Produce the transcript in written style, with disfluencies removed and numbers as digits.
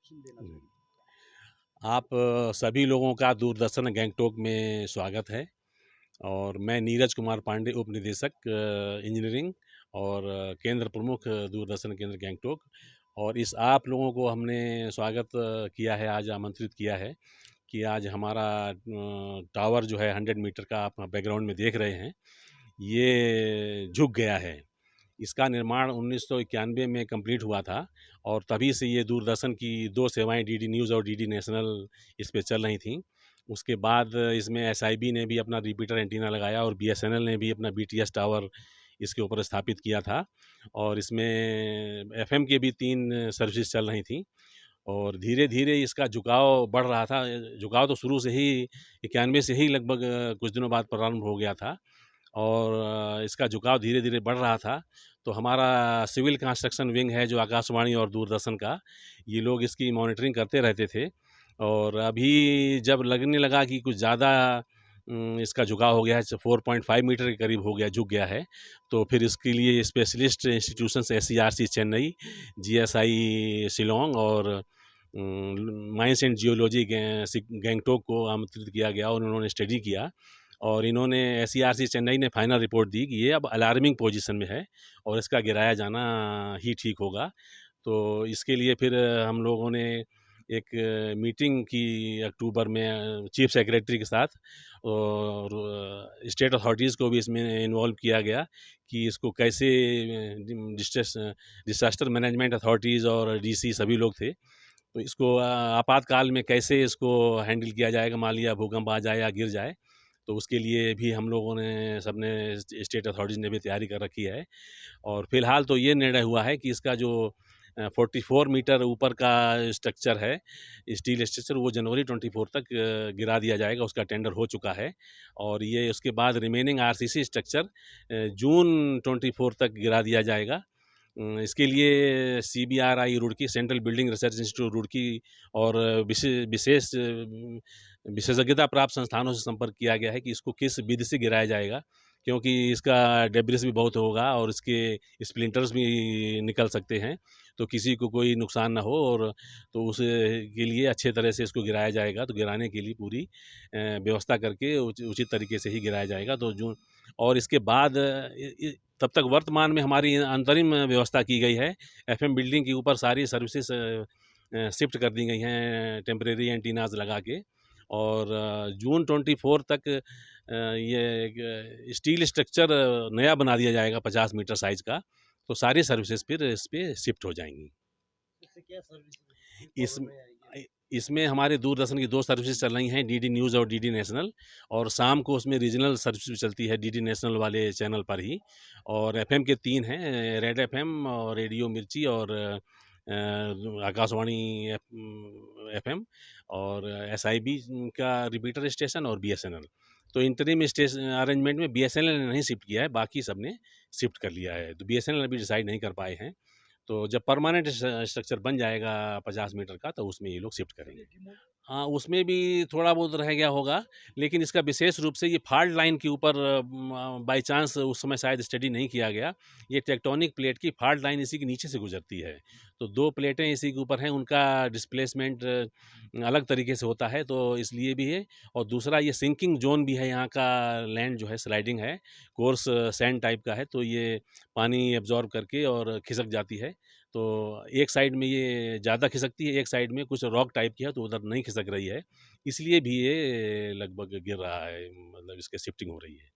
Instruction देना चाहिए? आप सभी लोगों का दूरदर्शन गैंगटॉक में स्वागत है। और मैं नीरज कुमार पांडे, उप निदेशक इंजीनियरिंग और केंद्र प्रमुख दूरदर्शन केंद्र गैंगटॉक। और इस आप लोगों को हमने स्वागत किया है, आज आमंत्रित किया है कि आज हमारा टावर जो है 100 मीटर का, आप बैकग्राउंड में देख रहे हैं, ये झुक गया है। इसका निर्माण 1991 में कंप्लीट हुआ था और तभी से ये दूरदर्शन की दो सेवाएं, डीडी न्यूज़ और डीडी नेशनल, इस पे चल रही थीं। उसके बाद इसमें एसआईबी ने भी अपना रिपीटर एंटीना लगाया और बीएसएनएल ने भी अपना बीटीएस टावर इसके ऊपर स्थापित किया था। और इसमें एफएम के भी 3 सर्विसेज चल रही थी और धीरे-धीरे इसका झुकाव बढ़ रहा था। झुकाव तो शुरू से ही 91 से ही लगभग कुछ दिनों बाद प्रारंभ हो गया था और इसका झुकाव धीरे-धीरे बढ़ रहा था। तो हमारा सिविल कंस्ट्रक्शन विंग है जो आकाशवाणी और दूरदर्शन का, ये लोग इसकी मॉनिटरिंग करते रहते थे। और अभी जब लगने लगा कि कुछ ज़्यादा इसका झुकाव हो गया है, 4.5 मीटर के करीब हो गया, झुक गया है, तो फिर इसके लिए specialist institutions SERC Chennai, GSI Shillong और माइंस एंड जियोलॉजी गैंगटॉक को आमंत्रित किया गया और उन्होंने स्टडी किया। और इन्होंने एसईआरसी चेन्नई ने फाइनल रिपोर्ट दी कि ये अब अलार्मिंग पोजीशन में है और इसका गिराया जाना ही ठीक होगा। तो इसके लिए फिर हम लोगों ने एक मीटिंग की अक्टूबर में चीफ सेक्रेटरी के साथ, और स्टेट अथॉरिटीज़ को भी इसमें इन्वॉल्व किया गया कि इसको कैसे, डिसास्टर मैनेजमेंट अथॉरिटीज़ और डीसी सभी लोग थे, तो इसको आपातकाल में कैसे इसको हैंडल किया जाएगा, मान लिया भूकंप आ जाए या गिर जाए, तो उसके लिए भी हम लोगों ने, सबने, स्टेट अथॉरिटीज़ ने भी तैयारी कर रखी है। और फिलहाल तो ये निर्णय हुआ है कि इसका जो 44 मीटर ऊपर का स्ट्रक्चर है, स्टील स्ट्रक्चर, वो जनवरी 24 तक गिरा दिया जाएगा, उसका टेंडर हो चुका है। और ये उसके बाद रिमेनिंग आरसीसी स्ट्रक्चर जून 24 तक गिरा दिया जाएगा। इसके लिए CBRI Roorkee, central building research institute Roorkee और विशेष विशेषज्ञता प्राप्त संस्थानों से संपर्क किया गया है कि इसको किस विधि से गिराया जाएगा, क्योंकि इसका डेब्रिस भी बहुत होगा और इसके स्प्लिंटर्स भी निकल सकते हैं, तो किसी को कोई नुकसान ना हो। और तो उस के लिए अच्छे तरह से इसको गिराया जाएगा, तो गिराने के लिए पूरी व्यवस्था करके उचित तरीके से ही गिराया जाएगा। तो जो, और इसके बाद तब तक वर्तमान में हमारी अंतरिम व्यवस्था की गई है। एफएम बिल्डिंग के ऊपर सारी सर्विसेज शिफ्ट कर दी गई हैं टेम्परेरी एंटीनाज लगा के। और जून 24 तक ये एक स्टील स्ट्रक्चर नया बना दिया जाएगा 50 मीटर साइज का, तो सारी सर्विसेज फिर इस पे शिफ्ट हो जाएंगी। इससे क्या सर्विस इस प्रॉब्लम आएगी? इसमें हमारे दूरदर्शन की 2 सर्विसेज चल रही हैं, डीडी न्यूज़ और डीडी नेशनल, और शाम को उसमें रीजनल सर्विस भी चलती है डीडी नेशनल वाले चैनल पर ही। और एफएम के 3 हैं, रेड एफएम और रेडियो मिर्ची और आकाशवाणी एफएम और एसआईबी का रिपीटर स्टेशन और बीएसएनएल। तो इंटरिम अरेंजमेंट में बीएसएनएल ने नहीं शिफ्ट किया है, बाकी सब ने शिफ्ट कर लिया है। तो बीएसएनएल अभी डिसाइड नहीं कर पाए हैं, तो जब परमानेंट स्ट्रक्चर बन जाएगा 50 मीटर का, तो उसमें ये लोग शिफ्ट करेंगे। हाँ, उसमें भी थोड़ा बहुत रह गया होगा, लेकिन इसका विशेष रूप से ये फॉल्ट लाइन के ऊपर बाय चांस उस समय शायद स्टडी नहीं किया गया। ये टेक्टोनिक प्लेट की फॉल्ट लाइन इसी के नीचे से गुजरती है, तो 2 प्लेटें इसी के ऊपर हैं, उनका डिस्प्लेसमेंट अलग तरीके से होता है, तो इसलिए भी है। और दूसरा, ये सिंकिंग जोन भी है, यहाँ का लैंड जो है स्लाइडिंग है, कोर्स सैंड टाइप का है, तो ये पानी एब्जॉर्ब करके और खिसक जाती है। तो एक साइड में ये ज़्यादा खिसकती है, एक साइड में कुछ रॉक टाइप की है, तो उधर नहीं खिसक रही है, इसलिए भी ये लगभग गिर रहा है, मतलब इसकी शिफ्टिंग हो रही है।